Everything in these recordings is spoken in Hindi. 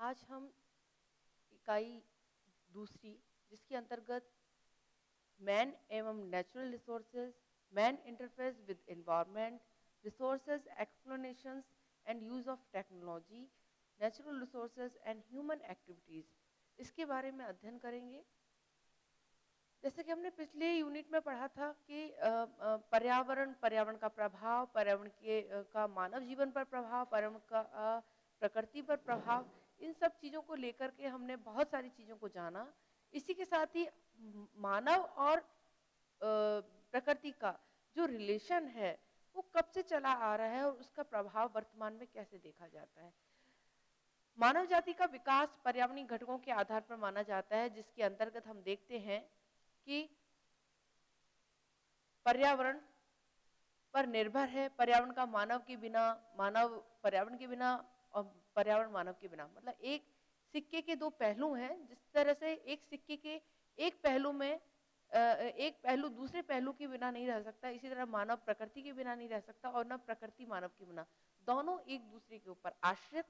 आज हम इकाई दूसरी जिसके अंतर्गत मैन एवं natural resources, man interface with environment, resources explorations and use of technology, natural resources and human activities, इसके बारे में अध्ययन करेंगे। जैसे कि हमने पिछले यूनिट में पढ़ा था कि पर्यावरण का प्रभाव, पर्यावरण का मानव जीवन पर प्रभाव, पर्यावरण का प्रकृति पर प्रभाव, इन सब चीजों को लेकर के हमने बहुत सारी चीजों को जाना। इसी के साथ ही मानव और प्रकृति का जो रिलेशन है वो कब से चला आ रहा है और उसका प्रभाव वर्तमान में कैसे देखा जाता है। मानव जाति का विकास पर्यावरणीय घटकों के आधार पर माना जाता है, जिसके अंतर्गत हम देखते हैं कि पर्यावरण पर निर्भर है। पर्यावरण का मानव के बिना, मानव पर्यावरण के बिना और पर्यावरण मानव के बिना, मतलब एक सिक्के के दो पहलू हैं। जिस तरह से एक सिक्के के एक पहलू में एक पहलू दूसरे पहलू के बिना नहीं रह सकता, इसी तरह मानव प्रकृति के बिना नहीं रह सकता और न प्रकृति मानव के बिना। दोनों एक दूसरे के ऊपर आश्रित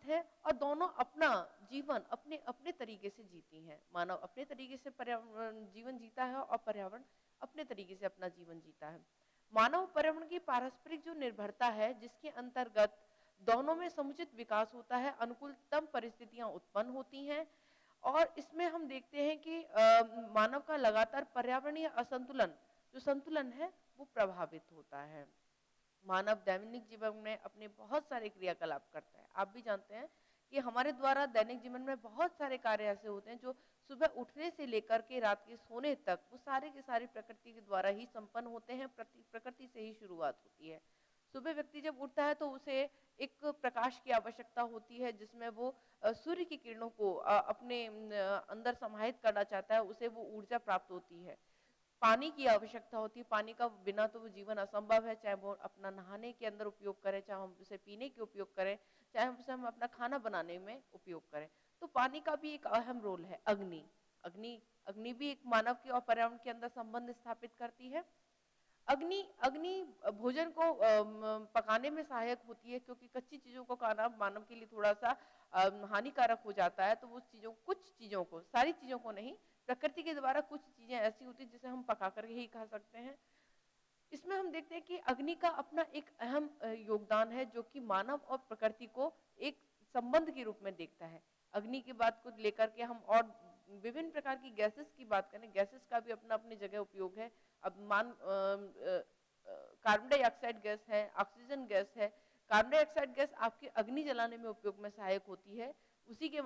है और दोनों अपना जीवन अपने अपने तरीके से जीती हैं। मानव अपने तरीके से पर्यावरण जीवन जीता है और पर्यावरण अपने तरीके से अपना जीवन जीता है। मानव पर्यावरण की पारस्परिक जो निर्भरता है, जिसके अंतर्गत दोनों में समुचित विकास होता है, अनुकूलतम परिस्थितियां उत्पन्न होती हैं। और इसमें हम देखते हैं कि मानव का लगातार पर्यावरणीय असंतुलन, जो संतुलन है, वो प्रभावित होता है। मानव दैनिक जीवन में अपने बहुत सारे क्रियाकलाप करता है। आप भी जानते हैं कि हमारे द्वारा दैनिक जीवन में बहुत सारे कार्य ऐसे होते हैं जो सुबह उठने से लेकर के रात के सोने तक वो सारे के सारे प्रकृति के द्वारा ही संपन्न होते हैं। प्रकृति से ही शुरुआत होती है। सुबह व्यक्ति जब उठता है तो उसे एक प्रकाश की आवश्यकता होती है, जिसमें वो सूर्य की किरणों को अपने अंदर समाहित करना चाहता है, उसे वो ऊर्जा प्राप्त होती है। पानी की आवश्यकता होती है, पानी का बिना तो वो जीवन असंभव है। चाहे वो अपना नहाने के अंदर उपयोग करें, चाहे हम उसे पीने के उपयोग करें, चाहे उसे हम अपना खाना बनाने में उपयोग करें, तो पानी का भी एक अहम रोल है। अग्नि अग्नि अग्नि भी एक मानव के और पर्यावरण के अंदर संबंध स्थापित करती है। अग्नि अग्नि भोजन को पकाने में सहायक होती है, क्योंकि कच्ची चीजों को खाना मानव के लिए थोड़ा सा हानिकारक हो जाता है। तो वो चीजों, कुछ चीजों को, सारी चीजों को नहीं, प्रकृति के द्वारा कुछ चीजें ऐसी होती है जिसे हम पका कर ही खा सकते हैं। इसमें हम देखते हैं कि अग्नि का अपना एक अहम योगदान है, जो कि मानव और प्रकृति को एक संबंध के रूप में देखता है। अग्नि की बात को लेकर के हम और विभिन्न प्रकार की गैसेस की बात करें, गैसेस का भी अपना अपनी जगह उपयोग है। अब कार्बन डाइऑक्साइड गैस है, ऑक्सीजन गैस है। कार्बन डाइऑक्साइड गैस आपके अग्नि जलाने में उपयोग में सहायक होती है, उसी के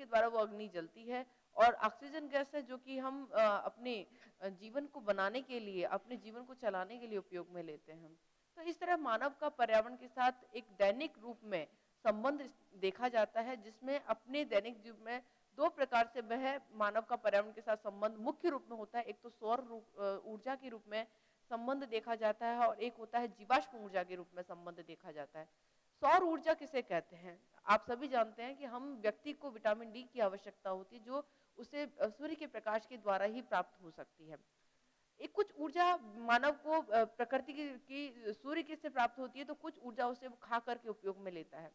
द्वारा वो अग्नि जलती है। और ऑक्सीजन गैस है जो कि हम अपने जीवन को बनाने के लिए, अपने जीवन को चलाने के लिए उपयोग में लेते हैं। तो इस तरह मानव का पर्यावरण के साथ एक दैनिक रूप में संबंध देखा जाता है, जिसमें अपने दैनिक जीवन में दो प्रकार से वह मानव का पर्यावरण के साथ संबंध मुख्य रूप में होता है। एक तो सौर ऊर्जा के रूप में संबंध देखा जाता है और एक होता है जीवाश्म ऊर्जा के रूप में संबंध देखा जाता है। सौर ऊर्जा किसे कहते हैं? आप सभी जानते हैं कि हम व्यक्ति को विटामिन डी की आवश्यकता होती है, जो उसे सूर्य के प्रकाश के द्वारा ही प्राप्त हो सकती है। एक कुछ ऊर्जा मानव को प्रकृति की सूर्य की से प्राप्त होती है, तो कुछ ऊर्जा उसे खा करके उपयोग में लेता है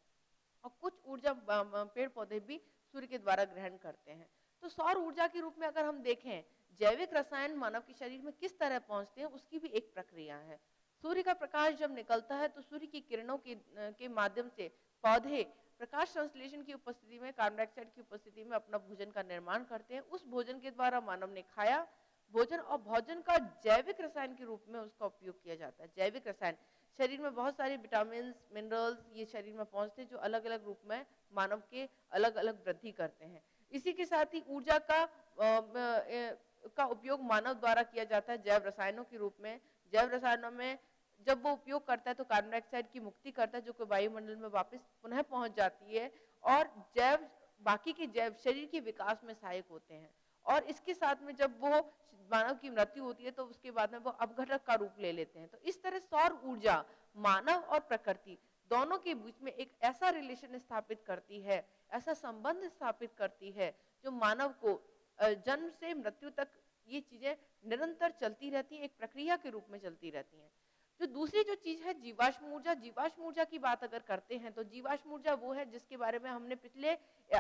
और कुछ ऊर्जा पेड़ पौधे भी सूर्य के द्वारा ग्रहण करते हैं। तो सौर ऊर्जा के रूप में अगर हम देखें, जैविक रसायन मानव के शरीर में किस तरह पहुंचते हैं, उसकी भी एक प्रक्रिया है। सूर्य का प्रकाश जब निकलता है तो सूर्य की किरणों के माध्यम से पौधे प्रकाश संश्लेषण की उपस्थिति में, कार्बन डाइऑक्साइड की उपस्थिति में अपना भोजन का निर्माण करते हैं। उस भोजन के द्वारा मानव ने खाया भोजन, और भोजन का जैविक रसायन के रूप में उसका उपयोग किया जाता है। जैविक रसायन, शरीर में बहुत सारे विटामिन मिनरल्स ये शरीर में पहुंचते हैं, जो अलग अलग रूप में मानव के अलग अलग वृद्धि करते हैं। इसी के साथ ही ऊर्जा का उपयोग मानव द्वारा किया जाता है जैव रसायनों के रूप में। जैव रसायनों में जब वो उपयोग करता है तो कार्बन डाइऑक्साइड की मुक्ति करता है, जो कि वायुमंडल में वापस पुनः पहुंच जाती है और बाकी के जैव शरीर के विकास में सहायक होते हैं। और इसके साथ में जब वो मानव की मृत्यु होती है तो उसके बाद में वो अपघटक का रूप ले लेते हैं। तो इस तरह सौर ऊर्जा मानव और प्रकृति दोनों के बीच में एक ऐसा रिलेशन स्थापित करती है, ऐसा संबंध स्थापित करती है, जो मानव को जन्म से मृत्यु तक ये चीजें निरंतर चलती रहती है, एक प्रक्रिया के रूप में चलती रहती हैं। जो दूसरी जो चीज है जीवाश्म ऊर्जा की बात अगर करते हैं तो जीवाश्म ऊर्जा वो है जिसके बारे में हमने पिछले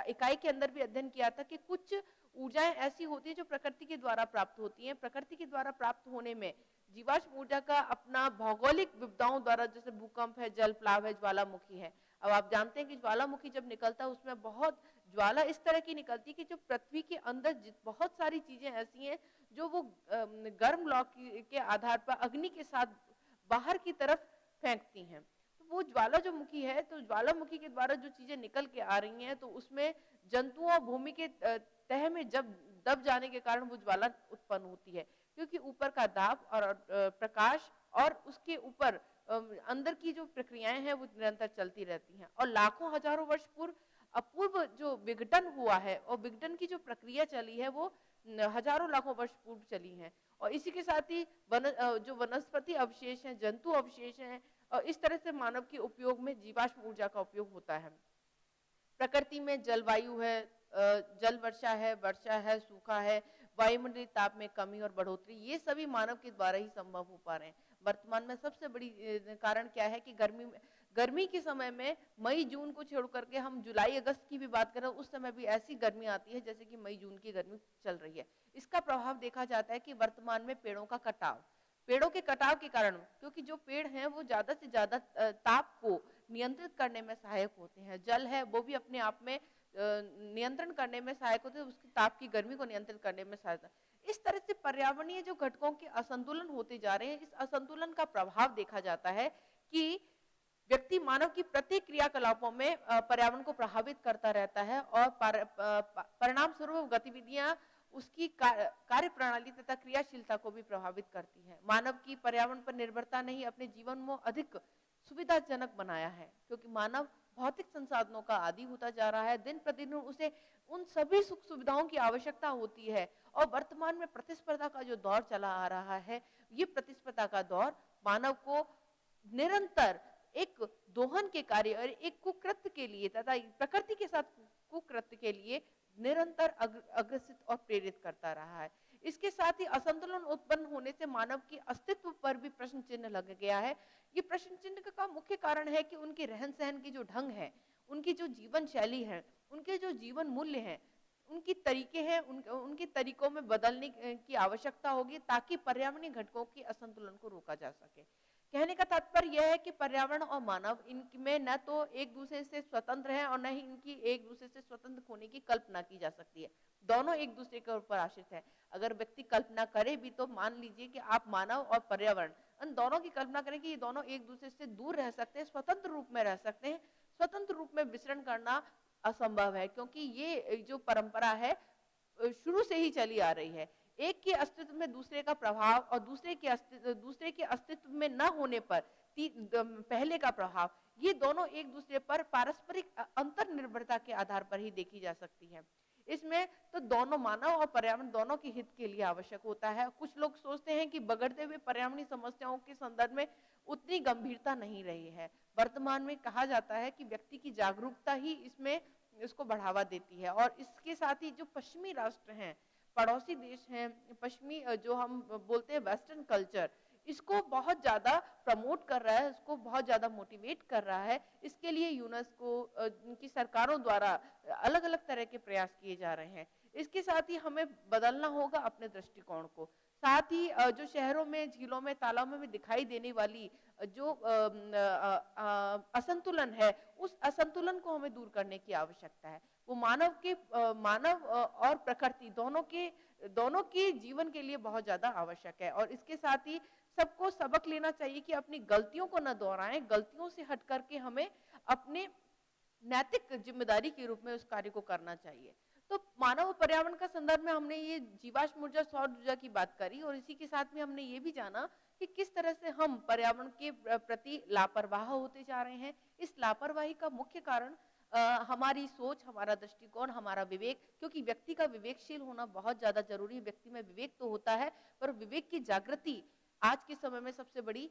इकाई के अंदर भी अध्ययन किया था कि कुछ ऊर्जाएं ऐसी होती है जो प्रकृति के द्वारा प्राप्त होती हैं। प्रकृति के द्वारा प्राप्त होने में जीवाश्म ऊर्जा का अपना भौगोलिक विविधताओं द्वारा, जैसे भूकंप है, जल प्लाव है, ज्वालामुखी है। अब आप जानते हैं कि ज्वालामुखी जब निकलता है उसमें बहुत ज्वाला इस तरह की निकलती है कि जो पृथ्वी के अंदर बहुत सारी चीजें ऐसी हैं जो वो गर्म लौ के आधार पर अग्नि के साथ बाहर की तरफ फेंकती हैं। तो वो ज्वाला जो मुखी है, तो ज्वालामुखी के द्वारा जो चीजें निकल के आ रही हैं तो उसमें जंतुओं और भूमि के तह में जब दब जाने के कारण वो ज्वाला उत्पन्न होती है, क्योंकि ऊपर का दाब और प्रकाश और उसके ऊपर अंदर की जो प्रक्रियाएं हैं वो निरंतर चलती रहती हैं। और लाखों हजारों वर्ष अपूर्व जो विघटन हुआ है और विघटन की जो प्रक्रिया चली है वो हजारों लाखों वर्ष पूर्व चली है। और इसी के साथ ही जो वनस्पति अवशेष हैं, जंतु अवशेष हैं, और इस तरह से मानव के उपयोग में जीवाश्म ऊर्जा का उपयोग होता है। प्रकृति में जलवायु है, जल वर्षा है, सूखा है, वायुमंडलीय ताप में कमी और बढ़ोतरी, ये सभी मानव के द्वारा ही संभव हो पा रहे हैं। वर्तमान में सबसे बड़ी कारण क्या है कि गर्मी के समय में मई जून को छोड़ करके हम जुलाई अगस्त की भी बात करें, उस समय भी ऐसी गर्मी आती है जैसे कि मई जून की गर्मी चल रही है। इसका प्रभाव देखा जाता है कि वर्तमान में पेड़ों के कटाव के कारण, क्योंकि जो पेड़ हैं वो ज्यादा से ज्यादा ताप को नियंत्रित करने में सहायक होते हैं। जल है वो भी अपने आप में नियंत्रण करने में सहायक होते हैं, उसकी ताप की गर्मी को नियंत्रित करने में सहायता। इस तरह से पर्यावरणीय जो घटकों के असंतुलन होते जा रहे हैं, इस असंतुलन का प्रभाव देखा जाता है कि व्यक्ति मानव की प्रत्येक क्रियाकलापों में पर्यावरण को प्रभावित करता रहता है और परिणाम स्वरूप गतिविधियां उसकी कार्य प्रणाली तथा क्रियाशीलता को भी प्रभावित करती है। मानव की पर्यावरण पर निर्भरता ने ही अपने जीवन में अधिक सुविधाजनक बनाया है, क्योंकि मानव भौतिक संसाधनों का आदी होता जा रहा है। दिन प्रतिदिन उसे उन सभी सुख सुविधाओं की आवश्यकता होती है और वर्तमान में प्रतिस्पर्धा का जो दौर चला आ रहा है, ये प्रतिस्पर्धा का दौर मानव को निरंतर एक दोहन के कार्य और एक कुकृत्य के लिए तथा प्रकृति के साथ कुकृत्य के लिए निरंतर अग्रसित और प्रेरित करता रहा है। इसके साथ ही असंतुलन उत्पन्न होने से मानव के अस्तित्व पर भी प्रश्न चिन्ह लग गया है। ये प्रश्न चिन्ह का मुख्य कारण है कि उनके रहन सहन की जो ढंग है, उनकी जो जीवन शैली है, उनके जो जीवन मूल्य हैं, उनकी तरीके हैं, उनके तरीकों में बदलने की आवश्यकता होगी ताकि पर्यावरणीय घटकों के असंतुलन को रोका जा सके। कहने का तात्पर्य यह है कि पर्यावरण और मानव इनमें न तो एक दूसरे से स्वतंत्र है और न ही इनकी एक दूसरे से स्वतंत्र होने की कल्पना की जा सकती है। दोनों एक दूसरे के ऊपर आश्रित है। अगर व्यक्ति कल्पना करे भी तो मान लीजिए कि आप मानव और पर्यावरण इन दोनों की कल्पना करें कि ये दोनों एक दूसरे से दूर रह सकते हैं, स्वतंत्र रूप में रह सकते हैं। स्वतंत्र रूप में विचरण करना असंभव है, क्योंकि ये जो परंपरा है शुरू से ही चली आ रही है। एक के अस्तित्व में दूसरे का प्रभाव और दूसरे के अस्तित्व में न होने पर पहले का प्रभाव, ये दोनों एक दूसरे पर पारस्परिक अंतर निर्भरता के आधार पर ही देखी जा सकती है। इसमें तो दोनों मानव और पर्यावरण दोनों के हित के लिए आवश्यक होता है। कुछ लोग सोचते हैं कि बढ़ते हुए पर्यावरणीय समस्याओं के संदर्भ में उतनी गंभीरता नहीं रही है। वर्तमान में कहा जाता है कि व्यक्ति की जागरूकता ही इसको बढ़ावा देती है। और इसके साथ ही जो पश्चिमी राष्ट्र हैं, पड़ोसी देश हैं, पश्चिमी जो हम बोलते हैं वेस्टर्न कल्चर, इसको बहुत ज्यादा प्रमोट कर रहा है, इसको बहुत ज्यादा मोटिवेट कर रहा है। इसके लिए यूनेस्को की सरकारों द्वारा अलग अलग तरह के प्रयास किए जा रहे हैं। इसके साथ ही हमें बदलना होगा अपने दृष्टिकोण को। साथ ही जो शहरों में, झीलों में, तालाबों में दिखाई देने वाली जो असंतुलन है, उस असंतुलन को हमें दूर करने की आवश्यकता है। वो मानव और प्रकृति दोनों के जीवन के लिए बहुत ज्यादा आवश्यक है। और इसके साथ ही सबको सबक लेना चाहिए कि अपनी गलतियों को न दोहराएं, गलतियों से हट करके हमें अपने नैतिक जिम्मेदारी के रूप में उस कार्य को करना चाहिए। तो मानव और पर्यावरण का संदर्भ में हमने ये जीवाश्म ऊर्जा, सौर ऊर्जा की बात करी, और इसी के साथ में हमने ये भी जाना कि किस तरह से हम पर्यावरण के प्रति लापरवाह होते जा रहे हैं। इस लापरवाही का मुख्य कारण हमारी सोच, हमारा दृष्टिकोण, हमारा विवेक, क्योंकि व्यक्ति का विवेकशील होना बहुत ज्यादा जरूरी है। व्यक्ति में विवेक तो होता है, पर विवेक की जागृति आज के समय में सबसे बड़ी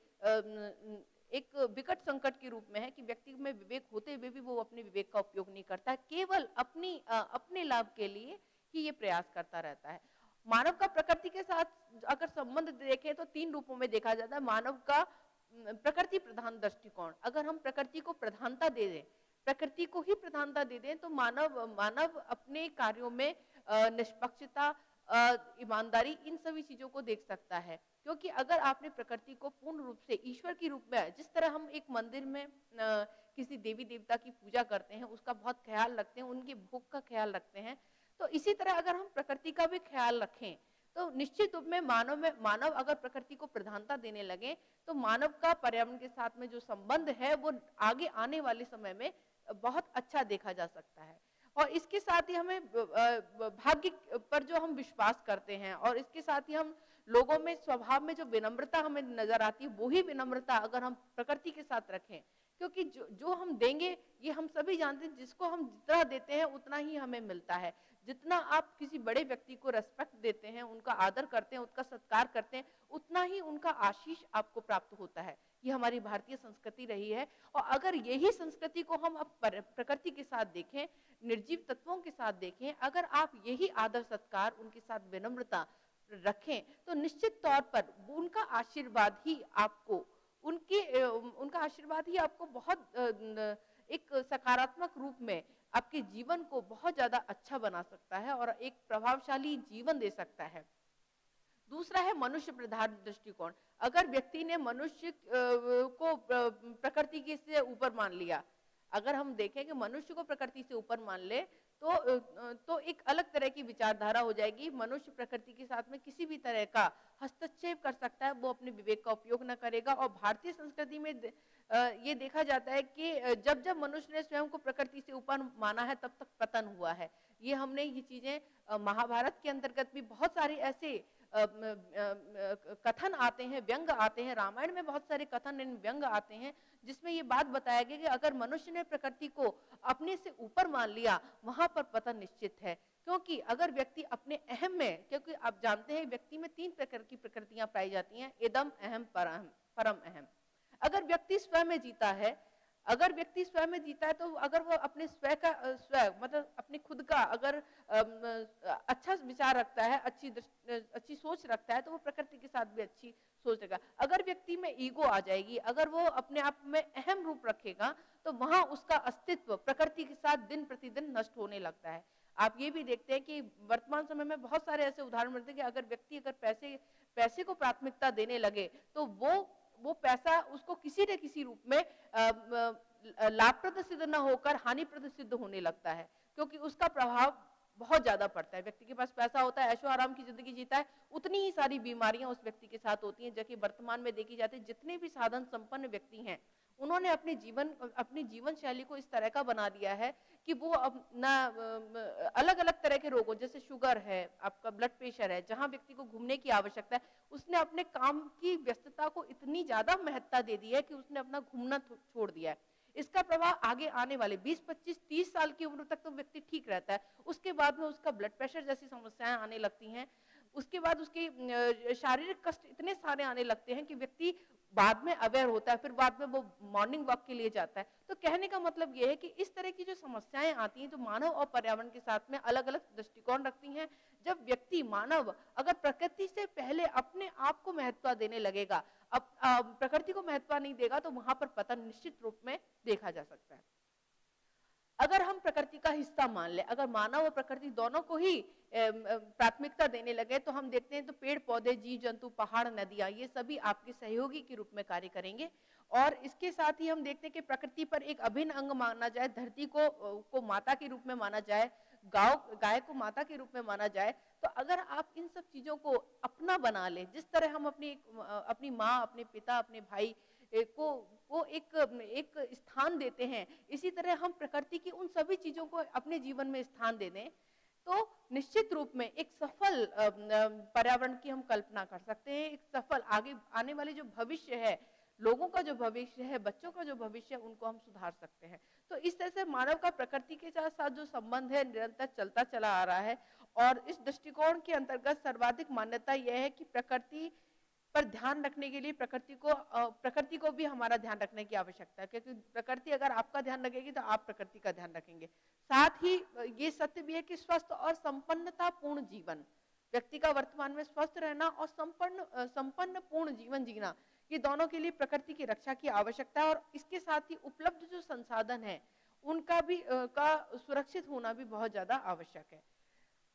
एक विकट संकट के रूप में है कि व्यक्ति में विवेक होते हुए भी वो अपने विवेक का उपयोग नहीं करता, केवल अपने लाभ के लिए ही ये प्रयास करता रहता है। मानव का प्रकृति के साथ अगर संबंध देखें तो 3 रूपों में देखा जाता है। मानव का प्रकृति प्रधान दृष्टिकोण, अगर हम प्रकृति को प्रधानता दे दें, प्रकृति को ही प्रधानता दे दें, तो मानव अपने कार्यों में निष्पक्षता, ईमानदारी, इन सभी चीजों को देख सकता है। क्योंकि अगर आपने प्रकृति को पूर्ण रूप से ईश्वर के रूप में, जिस तरह हम एक मंदिर में किसी देवी देवता की पूजा करते हैं, उसका बहुत ख्याल रखते हैं, उनके भोग का ख्याल रखते हैं, तो इसी तरह अगर हम प्रकृति का भी ख्याल रखें, तो निश्चित रूप में मानव अगर प्रकृति को प्रधानता देने लगे, तो मानव का पर्यावरण के साथ में जो संबंध है वो आगे आने वाले समय में बहुत अच्छा देखा जा सकता है। और इसके साथ ही हमें भाग्य पर जो हम विश्वास करते हैं, और इसके साथ ही हम लोगों में स्वभाव में जो विनम्रता हमें नजर आती है, वही विनम्रता अगर हम प्रकृति के साथ रखें, क्योंकि जो हम देंगे, ये हम सभी जानते हैं, जिसको हम जितना देते हैं उतना ही हमें मिलता है। जितना आप किसी बड़े व्यक्ति को रेस्पेक्ट देते हैं, उनका आदर करते हैं, उनका सत्कार करते हैं, उतना ही उनका आशीष आपको प्राप्त होता है। ये हमारी भारतीय संस्कृति रही है। और अगर यही संस्कृति को हम अब प्रकृति के साथ देखें, निर्जीव तत्वों के साथ देखें, अगर आप यही आदर सत्कार, उनके साथ विनम्रता रखें, तो निश्चित तौर पर उनका आशीर्वाद ही आपको उनका आशीर्वाद ही आपको बहुत एक सकारात्मक रूप में आपके जीवन को बहुत ज्यादा अच्छा बना सकता है और एक प्रभावशाली जीवन दे सकता है। दूसरा है मनुष्य प्रधान दृष्टिकोण। अगर व्यक्ति ने मनुष्य को प्रकृति के से ऊपर मान लिया, अगर हम देखें कि मनुष्य को प्रकृति से ऊपर मान ले, तो एक अलग तरह की विचारधारा हो जाएगी। मनुष्य प्रकृति के साथ में किसी भी तरह का हस्तक्षेप कर सकता है, वो अपने विवेक का उपयोग न करेगा। और भारतीय संस्कृति में ये देखा जाता है कि जब जब मनुष्य ने स्वयं को प्रकृति से ऊपर माना है, तब तक पतन हुआ है। ये चीजें महाभारत के अंतर्गत भी बहुत सारे ऐसे कथन आते हैं, व्यंग आते हैं, रामायण में बहुत सारे कथन व्यंग आते हैं, जिसमें ये बात बताया गया कि अगर मनुष्य ने प्रकृति को अपने से ऊपर मान लिया, वहां पर पतन निश्चित है। क्योंकि अगर व्यक्ति अपने अहम में, क्योंकि आप जानते हैं व्यक्ति में 3 प्रकार की प्रकृतियां पाई जाती हैं, इदम, अहम, परम अहम। अगर व्यक्ति स्वयं में जीता है, तो अगर वो अपने स्व मतलब अपने खुद का अगर अच्छा विचार रखता है, अच्छी सोच रखता है, तो वो प्रकृति के साथ भी अच्छी सोच रखेगा। अगर व्यक्ति में ईगो आ जाएगी, अगर वो अपने आप में अहम रूप रखेगा, तो वहां उसका अस्तित्व प्रकृति के साथ दिन प्रतिदिन नष्ट होने लगता है। आप ये भी देखते हैं कि वर्तमान समय में बहुत सारे ऐसे उदाहरण मिलते हैं कि अगर व्यक्ति पैसे को प्राथमिकता देने लगे, तो वो पैसा उसको किसी न किसी रूप में लाभप्रद सिद्ध न होकर हानिप्रद सिद्ध होने लगता है, क्योंकि उसका प्रभाव बहुत ज्यादा पड़ता है। व्यक्ति के पास पैसा होता है, ऐशो आराम की जिंदगी जीता है, उतनी ही सारी बीमारियां उस व्यक्ति के साथ होती हैं। जबकि वर्तमान में देखी जाती है, जितने भी साधन संपन्न व्यक्ति हैं, उन्होंने अपनी जीवन शैली को इस तरह का बना दिया है कि वो अलग अलग तरह के रोगों, जैसे शुगर है, आपका ब्लड प्रेशर है, जहां व्यक्ति को घूमने की आवश्यकता है, उसने अपने काम की व्यस्तता को इतनी ज्यादा महत्ता दे दी है कि उसने अपना घूमना छोड़ दिया है। इसका प्रभाव आगे आने वाले 20, 25, 30 साल की उम्र तक तो व्यक्ति ठीक रहता है, उसके बाद में उसका ब्लड प्रेशर जैसी समस्याएं आने लगती हैं, उसके बाद उसके शारीरिक कष्ट इतने सारे आने लगते हैं कि व्यक्ति बाद में अवेयर होता है, फिर बाद में वो मॉर्निंग वॉक के लिए जाता है। तो कहने का मतलब ये है कि इस तरह की जो समस्याएं आती हैं, जो मानव और पर्यावरण के साथ में अलग अलग दृष्टिकोण रखती हैं, जब व्यक्ति मानव अगर प्रकृति से पहले अपने आप को महत्व देने लगेगा, अब प्रकृति को महत्व नहीं देगा, तो वहां पर पतन निश्चित रूप में देखा जा सकता है। अगर हम प्रकृति का हिस्सा मान ले, अगर मानव और प्रकृति दोनों को ही प्राथमिकता देने लगे, तो हम देखते हैं तो पेड़ पौधे, जीव जंतु, पहाड़, नदियां, ये सभी आपके सहयोगी के रूप में कार्य करेंगे। और इसके साथ ही हम देखते हैं कि प्रकृति पर एक अभिन्न अंग माना जाए, धरती को माता के रूप में माना जाए, गाय को माता के रूप में माना जाए, तो अगर आप इन सब चीजों को अपना बना ले, जिस तरह हम अपनी माँ, अपने पिता, अपने भाई को एक स्थान देते हैं, इसी तरह हम प्रकृति की उन सभी चीजों को अपने जीवन में स्थान दे दें, तो निश्चित रूप में एक सफल पर्यावरण की हम कल्पना कर सकते हैं। एक सफल आगे आने वाले जो भविष्य है, लोगों का जो भविष्य है, बच्चों का जो भविष्य है, उनको हम सुधार सकते हैं। तो इस तरह से मानव का प्रकृति के साथ जो संबंध है, निरंतर चलता चला आ रहा है। और इस दृष्टिकोण के अंतर्गत सर्वाधिक मान्यता यह है कि प्रकृति पर ध्यान रखने के लिए प्रकृति को भी हमारा ध्यान रखने की आवश्यकता है, क्योंकि प्रकृति अगर आपका ध्यान रखेगी, तो आप प्रकृति का ध्यान रखेंगे। साथ ही ये सत्य भी है कि स्वस्थ और संपन्नता पूर्ण जीवन, व्यक्ति का वर्तमान में स्वस्थ रहना और संपन्न पूर्ण जीवन जीना, ये दोनों के लिए प्रकृति की रक्षा की आवश्यकता है और इसके साथ ही उपलब्ध जो संसाधन है उनका भी का सुरक्षित होना भी बहुत ज्यादा आवश्यक है।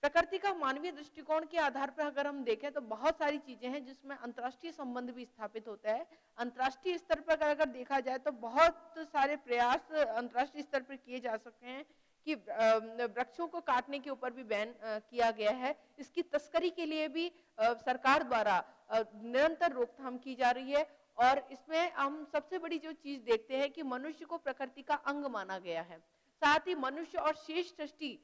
प्रकृति का मानवीय दृष्टिकोण के आधार पर अगर हम देखें तो बहुत सारी चीजें हैं जिसमें अंतर्राष्ट्रीय संबंध भी स्थापित होता है। अंतर्राष्ट्रीय स्तर पर अगर देखा जाए तो बहुत सारे प्रयास अंतर्राष्ट्रीय स्तर पर किए जा सकते हैं कि वृक्षों को काटने के ऊपर भी बैन किया गया है। इसकी तस्करी के लिए भी सरकार द्वारा निरंतर रोकथाम की जा रही है और इसमें हम सबसे बड़ी जो चीज देखते हैं कि मनुष्य को प्रकृति का अंग माना गया है। साथ ही मनुष्य और शेष सृष्टि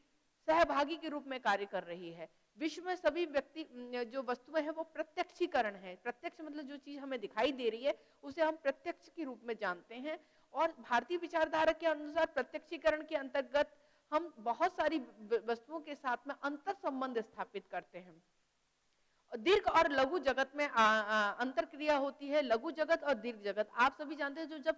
सहभागी के रूप में कार्य कर रही है। विश्व में सभी व्यक्ति जो वस्तुएं हैं वो प्रत्यक्षीकरण है। प्रत्यक्ष मतलब जो चीज हमें दिखाई दे रही है उसे हम प्रत्यक्ष के रूप में जानते हैं और भारतीय विचारधारा के अनुसार प्रत्यक्षीकरण के अंतर्गत हम बहुत सारी वस्तुओं के साथ में अंतर संबंध स्थापित करते हैं। दीर्घ और लघु जगत में अंतर क्रिया होती है। लघु जगत और दीर्घ जगत आप सभी जानते हैं, जो जब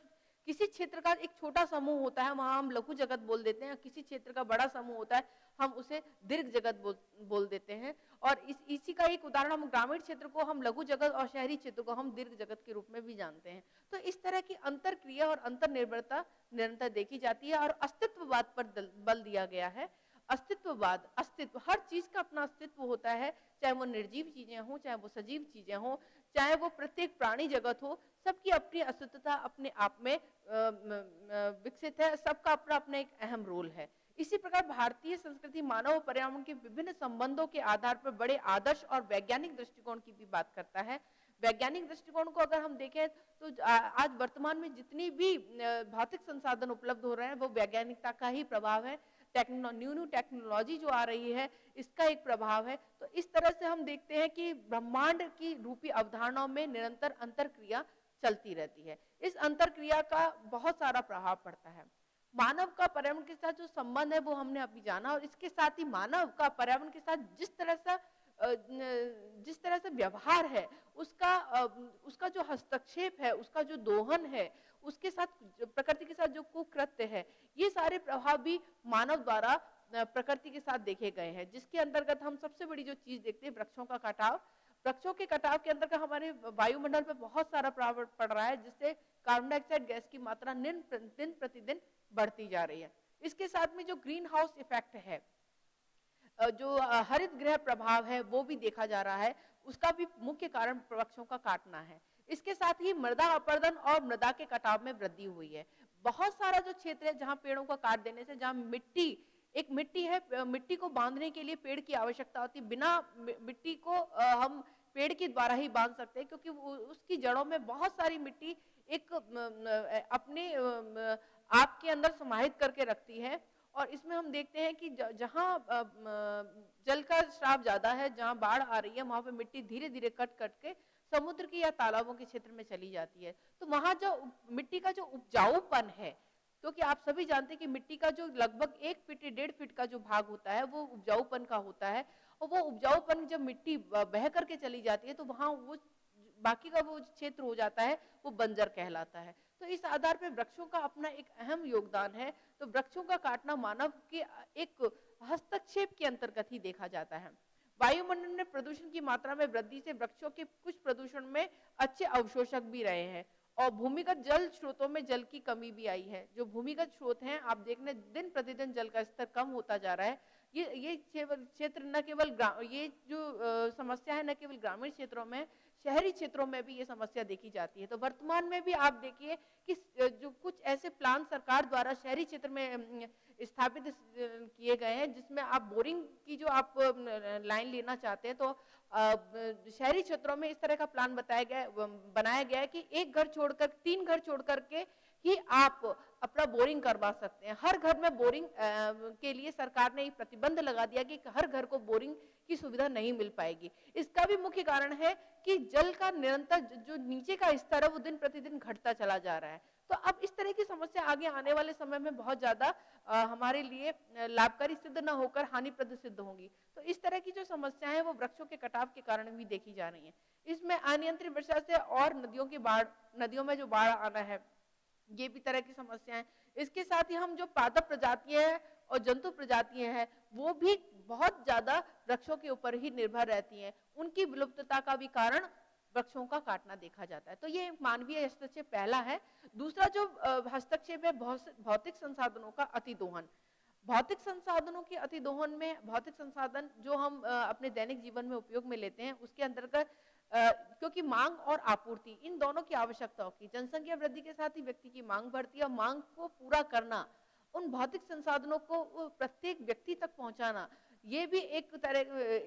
किसी क्षेत्र का एक छोटा समूह होता है वहां हम लघु जगत बोल देते हैं, किसी क्षेत्र का बड़ा समूह होता है हम उसे दीर्घ जगत बोल देते हैं। और इसी का एक उदाहरण हम ग्रामीण क्षेत्र को हम लघु जगत और शहरी क्षेत्र को हम दीर्घ जगत के रूप में भी जानते हैं। तो इस तरह की अंतर क्रिया और अंतर निर्भरता निरंतर देखी जाती है और अस्तित्ववाद पर बल दिया गया है। अस्तित्ववाद, अस्तित्व, हर चीज का अपना अस्तित्व होता है, चाहे वो निर्जीव चीजें हों, चाहे वो सजीव चीजें हों, चाहे वो प्रत्येक प्राणी जगत हो, सबकी अपनी अस्तित्वता अपने आप में विकसित है। सबका अपना अपना एक अहम रोल है। इसी प्रकार भारतीय संस्कृति मानव और पर्यावरण के विभिन्न संबंधों के आधार पर बड़े आदर्श और वैज्ञानिक दृष्टिकोण की भी बात करता है। वैज्ञानिक दृष्टिकोण को अगर हम देखें तो आज वर्तमान में जितनी भी भौतिक संसाधन उपलब्ध हो रहे हैं वो वैज्ञानिकता का ही प्रभाव है। न्यू टेक्नोलॉजी जो आ रही है इसका एक प्रभाव है। तो इस तरह से हम देखते हैं कि ब्रह्मांड की रूपी अवधारणाओं में निरंतर अंतरक्रिया चलती रहती है। इस अंतरक्रिया का बहुत सारा प्रभाव पड़ता है। मानव का पर्यावरण के साथ जो संबंध है वो हमने अभी जाना और इसके साथ ही मानव का पर्यावरण के साथ जिस तरह से व्यवहार है उसका जो हस्तक्षेप है, उसका जो दोहन है, उसके साथ प्रकृति के साथ जो कुकृत्य है, ये सारे प्रभाव भी मानव द्वारा प्रकृति के साथ देखे गए हैं। जिसके अंतर्गत हम सबसे बड़ी जो चीज देखते हैं वृक्षों का कटाव। वृक्षों के कटाव के अंतर्गत हमारे वायुमंडल पर बहुत सारा प्रभाव पड़ रहा है जिससे कार्बन डाइऑक्साइड गैस की मात्रा दिन प्रतिदिन बढ़ती जा रही है। इसके साथ में जो ग्रीन हाउस इफेक्ट है, जो हरित गृह प्रभाव है वो भी देखा जा रहा है। उसका भी मुख्य कारण वृक्षों का काटना है। इसके साथ ही मृदा अपरदन और मृदा के कटाव में वृद्धि हुई है। बहुत सारा जो क्षेत्र है जहां पेड़ों का काट देने से, जहां मिट्टी है, मिट्टी को बांधने के लिए पेड़ की आवश्यकता होती है। बिना मिट्टी को हम पेड़ के द्वारा ही बांध सकते हैं क्योंकि उसकी जड़ों में बहुत सारी मिट्टी एक अपने आप के अंदर समाहित करके रखती है। और इसमें हम देखते हैं कि जहां जल का स्राव ज्यादा है, जहां बाढ़ आ रही है, वहां पे मिट्टी धीरे धीरे कट के समुद्र के या तालाबों के क्षेत्र में चली जाती है। तो वहां जो मिट्टी का जो उपजाऊपन है, क्योंकि आप सभी जानते हैं कि मिट्टी का जो लगभग 1 फीट 1.5 फीट का जो भाग होता है वो उपजाऊपन का होता है और वो उपजाऊपन जब मिट्टी बह करके चली जाती है तो वहां वो बाकी का वो क्षेत्र हो जाता है, वो बंजर कहलाता है। तो इस आधार पर वृक्षों का अपना एक अहम योगदान है। तो वृक्षों का काटना मानव के एक हस्तक्षेप के अंतर्गत ही देखा जाता है। वायुमंडल में प्रदूषण की मात्रा में वृद्धि से वृक्षों के कुछ प्रदूषण में अच्छे अवशोषक भी रहे हैं और भूमिगत जल स्रोतों में जल की कमी भी आई है। जो भूमिगत स्रोत हैं आप देखने दिन प्रतिदिन जल का स्तर कम होता जा रहा है। ये क्षेत्र न केवल ये जो समस्या है न केवल ग्रामीण क्षेत्रों में, शहरी क्षेत्रों में भी ये समस्या देखी जाती है। तो वर्तमान में भी आप देखिए कि जो कुछ ऐसे प्लान सरकार द्वारा शहरी क्षेत्र में स्थापित किए गए हैं जिसमें आप बोरिंग की जो आप लाइन लेना चाहते हैं तो शहरी क्षेत्रों में इस तरह का प्लान बनाया गया है कि एक घर छोड़कर 3 घर छोड़ करके ही आप अपना बोरिंग करवा सकते हैं। हर घर में बोरिंग के लिए सरकार ने प्रतिबंध लगा दिया कि हर घर को बोरिंग की सुविधा नहीं मिल पाएगी। इसका भी मुख्य कारण है कि जल का निरंतर जो नीचे का स्तर है वो दिन प्रतिदिन घटता चला जा रहा है। तो अब इस तरह की समस्या आगे आने वाले समय में बहुत ज्यादा हमारे लिए लाभकारी सिद्ध न होकर हानिप्रद सिद्ध होंगी। तो इस तरह की जो समस्याएं हैं वो वृक्षों के कटाव के कारण भी देखी जा रही है। इसमें अनियंत्रित वर्षा से और नदियों में जो बाढ़ आना है, ये भी तरह की समस्याएं। इसके साथ ही हम जो पादप प्रजातियां हैं और जंतु प्रजातियां हैं वो भी बहुत ज्यादा वृक्षों के ऊपर ही निर्भर रहती हैं। उनकी विलुप्तता का भी कारण वृक्षों का काटना देखा जाता है। तो ये मानवीय हस्तक्षेप पहला है। दूसरा जो हस्तक्षेप है भौतिक संसाधनों का अतिदोहन। भौतिक संसाधनों के अतिदोहन में भौतिक संसाधन जो हम अपने दैनिक जीवन में उपयोग में लेते हैं उसके अंतर्गत क्योंकि मांग और आपूर्ति इन दोनों की आवश्यकताओं की जनसंख्या वृद्धि के साथ ही व्यक्ति की मांग बढ़ती है। मांग को पूरा करना, उन भौतिक संसाधनों को प्रत्येक व्यक्ति तक पहुंचाना, ये भी एक तरह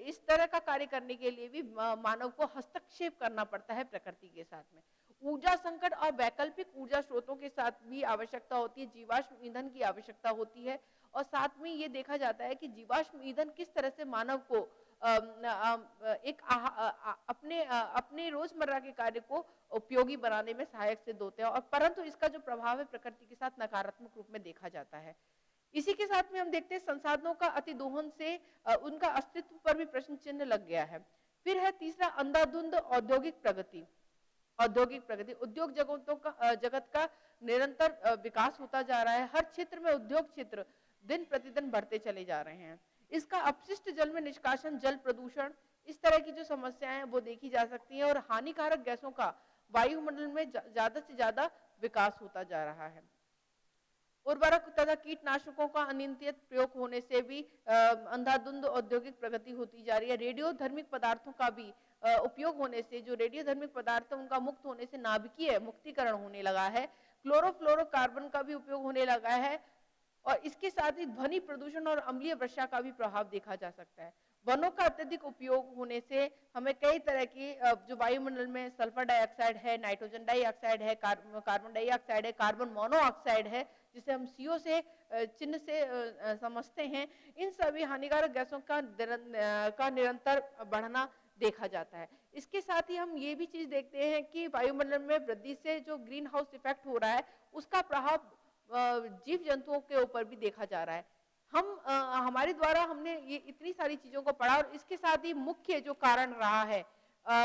इस तरह का कार्य करने के लिए भी मानव को हस्तक्षेप करना पड़ता है प्रकृति के साथ में। ऊर्जा संकट और वैकल्पिक ऊर्जा स्रोतों के साथ भी आवश्यकता होती है, जीवाश्म ईंधन की आवश्यकता होती है। और साथ में ये देखा जाता है कि जीवाश्म ईंधन किस तरह से मानव को एक अपने रोजमर्रा के कार्य को उपयोगी बनाने में सहायक सिद्ध होते हैं, और परंतु इसका जो प्रभाव है प्रकृति के साथ नकारात्मक रूप में देखा जाता है। इसी के साथ में हम देखते हैं संसाधनों का अतिदोहन से उनका अस्तित्व पर भी प्रश्न चिन्ह लग गया है। फिर है तीसरा अंधाधुंध औद्योगिक प्रगति। औद्योगिक प्रगति, उद्योग जगत का निरंतर विकास होता जा रहा है। हर क्षेत्र में उद्योग क्षेत्र दिन प्रतिदिन बढ़ते चले जा रहे हैं। इसका अपशिष्ट जल में निष्कासन, जल प्रदूषण, इस तरह की जो समस्याएं हैं वो देखी जा सकती हैं। और हानिकारक गैसों का वायुमंडल में ज्यादा से ज्यादा विकास होता जा रहा है। उर्वरक तथा कीटनाशकों का अनियंत्रित प्रयोग होने से भी अंधाधुंध औद्योगिक प्रगति होती जा रही है। रेडियोधर्मिक पदार्थों का भी उपयोग होने से, जो रेडियोधर्मिक पदार्थ उनका मुक्त होने से नाभिकीय मुक्तिकरण होने लगा है। क्लोरोफ्लोरोकार्बन का भी उपयोग होने लगा है, और इसके साथ ही ध्वनि प्रदूषण और अम्लीय वर्षा का भी प्रभाव देखा जा सकता है। वनों का अत्यधिक उपयोग होने से हमें कई तरह की जो वायुमंडल में सल्फर डाइऑक्साइड है, नाइट्रोजन डाइऑक्साइड है, कार्बन डाइऑक्साइड है, कार्बन मोनोऑक्साइड है, जिसे हम CO से चिन्ह से समझते हैं, इन सभी हानिकारक गैसों का निरंतर बढ़ना देखा जाता है। इसके साथ ही हम ये भी चीज देखते हैं कि वायुमंडल में वृद्धि से जो ग्रीन हाउस इफेक्ट हो रहा है उसका प्रभाव जीव जंतुओं के ऊपर भी देखा जा रहा है। हमारे द्वारा हमने ये इतनी सारी चीजों को पढ़ा, और इसके साथ ही मुख्य जो कारण रहा है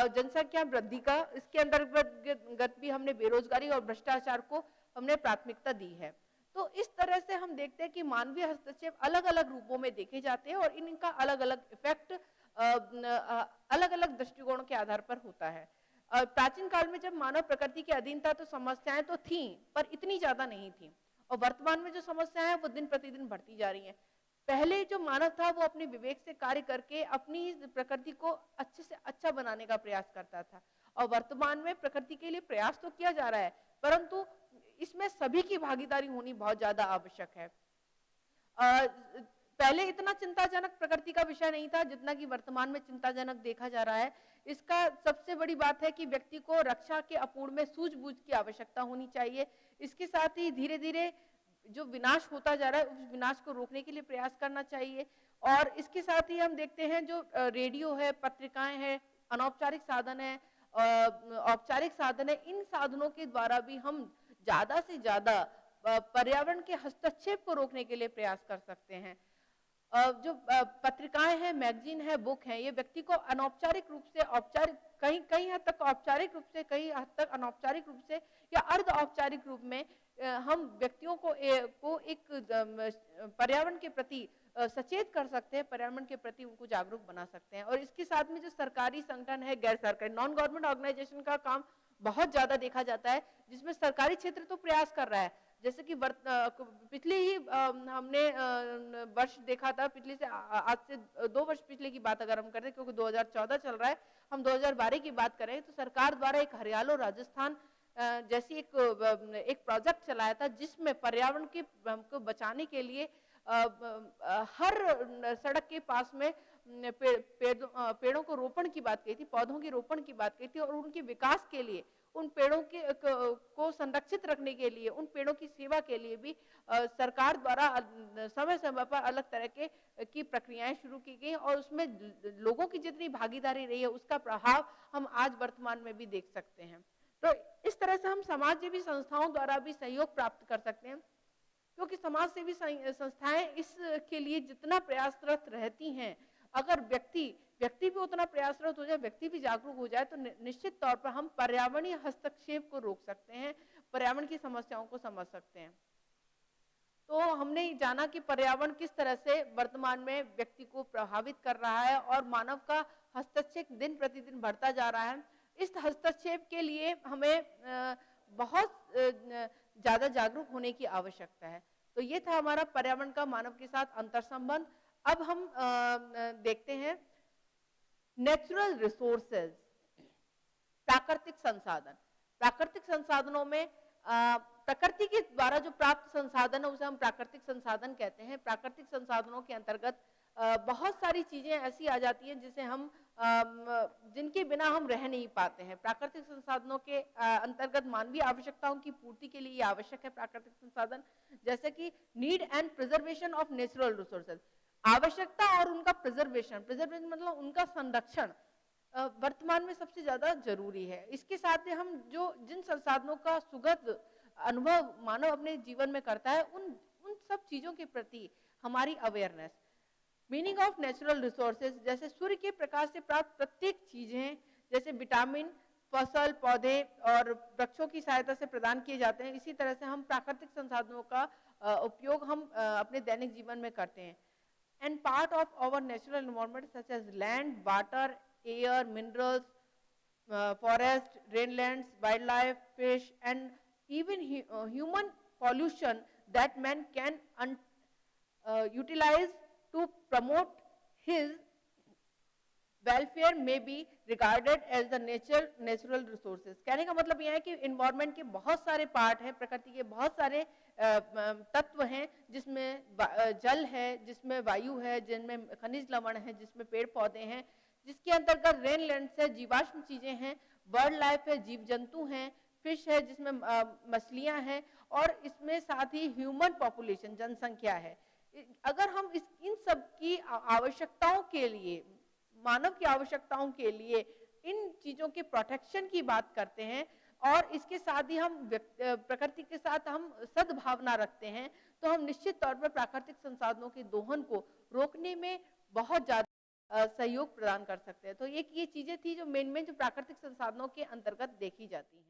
जनसंख्या वृद्धि का, इसके अंतर्गत भी हमने बेरोजगारी और भ्रष्टाचार को हमने प्राथमिकता दी है। तो इस तरह से हम देखते हैं कि मानवीय हस्तक्षेप अलग अलग रूपों में देखे जाते हैं, और इनका अलग अलग इफेक्ट अलग अलग दृष्टिकोणों के आधार पर होता है। प्राचीन काल में जब मानव प्रकृति के अधीन था तो समस्याएं तो थी, पर इतनी ज्यादा नहीं थी, और वर्तमान में जो समस्याएं हैं वो दिन प्रतिदिन बढ़ती जा रही हैं। पहले जो मानव था वो अपने विवेक से कार्य करके अपनी प्रकृति को अच्छे से अच्छा बनाने का प्रयास करता था, और वर्तमान में प्रकृति के लिए प्रयास तो किया जा रहा है, परंतु इसमें सभी की भागीदारी होनी बहुत ज्यादा आवश्यक है। पहले इतना चिंताजनक प्रकृति का विषय नहीं था जितना कि वर्तमान में चिंताजनक देखा जा रहा है। इसका सबसे बड़ी बात है कि व्यक्ति को रक्षा के अपूर्ण में सूझबूझ की आवश्यकता होनी चाहिए। इसके साथ ही धीरे धीरे जो विनाश होता जा रहा है उस विनाश को रोकने के लिए प्रयास करना चाहिए। और इसके साथ ही हम देखते हैं जो रेडियो है, पत्रिकाएं हैं, अनौपचारिक साधन है, औपचारिक साधन है, इन साधनों के द्वारा भी हम ज्यादा से ज्यादा पर्यावरण के हस्तक्षेप को रोकने के लिए प्रयास कर सकते हैं। जो पत्रिकाएं हैं, मैगजीन है, बुक है, ये व्यक्ति को अनौपचारिक रूप से, औपचारिक कहीं हद तक औपचारिक रूप से, कहीं हद तक अनौपचारिक रूप से या अर्ध औपचारिक रूप में हम व्यक्तियों को एक पर्यावरण के प्रति सचेत कर सकते हैं, पर्यावरण के प्रति उनको जागरूक बना सकते हैं। और इसके साथ में जो सरकारी संगठन है, गैर सरकारी नॉन गवर्नमेंट ऑर्गेनाइजेशन का काम बहुत ज्यादा देखा जाता है, जिसमें सरकारी क्षेत्र तो प्रयास कर रहा है। जैसे कि पिछले ही हमने वर्ष देखा था, पिछले से आज से 2 वर्ष पिछले की बात अगर हम करें, क्योंकि 2014 चल रहा है, हम 2012 की बात करें, तो सरकार द्वारा एक हरियालो राजस्थान जैसी एक प्रोजेक्ट चलाया था, जिसमें पर्यावरण के हमको बचाने के लिए हर सड़क के पास में पेड़ों को रोपण की बात कही थी, पौधों की रोपण की बात कही थी, और उनके विकास के लिए, उन पेड़ों को संरक्षित रखने के लिए, उन पेड़ों की सेवा के लिए भी सरकार द्वारा समय समय पर अलग तरह की प्रक्रियाएं शुरू की गई, और उसमें लोगों की जितनी भागीदारी रही है उसका प्रभाव हम आज वर्तमान में भी देख सकते हैं। तो इस तरह से हम समाज सेवी संस्थाओं द्वारा भी सहयोग प्राप्त कर सकते हैं, क्योंकि समाज सेवी संस्थाएं इसके लिए जितना प्रयासरत रहती हैं, अगर व्यक्ति भी उतना प्रयासरत हो जाए, व्यक्ति भी जागरूक हो जाए, तो निश्चित तौर पर हम पर्यावरणीय हस्तक्षेप को रोक सकते हैं, पर्यावरण की समस्याओं को समझ सकते हैं। तो हमने जाना कि पर्यावरण किस तरह से वर्तमान में व्यक्ति को प्रभावित कर रहा है, और मानव का हस्तक्षेप दिन प्रतिदिन बढ़ता जा रहा है। इस हस्तक्षेप के लिए हमें बहुत ज़्यादा जागरूक होने की आवश्यकता है। तो ये था हमारा पर्यावरण का मानव के साथ अंतर संबंध। अब हम देखते हैं नेचुरल रिसोर्सेज, प्राकृतिक संसाधन। प्राकृतिक संसाधनों में प्रकृति के द्वारा जो प्राप्त संसाधन है उसे हम प्राकृतिक संसाधन कहते हैं। प्राकृतिक संसाधनों के अंतर्गत बहुत सारी चीजें ऐसी आ जाती हैं जिसे हम जिनके बिना हम रह नहीं पाते हैं। प्राकृतिक संसाधनों के अंतर्गत मानवीय आवश्यकताओं की पूर्ति के लिए ये आवश्यक है प्राकृतिक संसाधन, जैसे कि need and preservation of natural resources. आवश्यकता और उनका प्रिजर्वेशन, प्रिजर्वेशन मतलब उनका संरक्षण वर्तमान में सबसे ज्यादा जरूरी है। इसके साथ ही हम जिन संसाधनों का सुखद अनुभव मानव अपने जीवन में करता है उन सब चीजों के प्रति हमारी awareness. Meaning of natural resources, जैसे सूर्य के प्रकाश से प्राप्त प्रत्येक चीजें जैसे विटामिन फसल पौधे और वृक्षों की सहायता से प्रदान किए जाते हैं, इसी तरह से हम प्राकृतिक संसाधनों का उपयोग हम अपने दैनिक जीवन में करते हैं। And part of our natural environment such as land, water, air, minerals, forest, rainlands, wildlife, fish, and even human pollution that man can utilize to promote his welfare may be regarded as the natural resources। कहने का मतलब यह है कि environment के बहुत सारे पार्ट हैं, प्रकृति के बहुत सारे तत्व हैं, जिसमें जल है, जिसमें वायु है, जिनमें खनिज लवण है, जिसमें पेड़ पौधे हैं, जिसके अंतर्गत रेन लैंड है, जीवाश्म चीजें हैं, बर्ड लाइफ है, जीव जंतु हैं, फिश है जिसमें मछलियां हैं, और इसमें साथ ही ह्यूमन पॉपुलेशन जनसंख्या है। अगर हम इन सब की आवश्यकताओं के लिए, मानव की आवश्यकताओं के लिए इन चीजों के प्रोटेक्शन की बात करते हैं और इसके साथ ही हम प्रकृति के साथ हम सद्भावना रखते हैं, तो हम निश्चित तौर पर प्राकृतिक संसाधनों के दोहन को रोकने में बहुत ज्यादा सहयोग प्रदान कर सकते हैं। तो ये चीजें थी जो मेन जो प्राकृतिक संसाधनों के अंतर्गत देखी जाती हैं।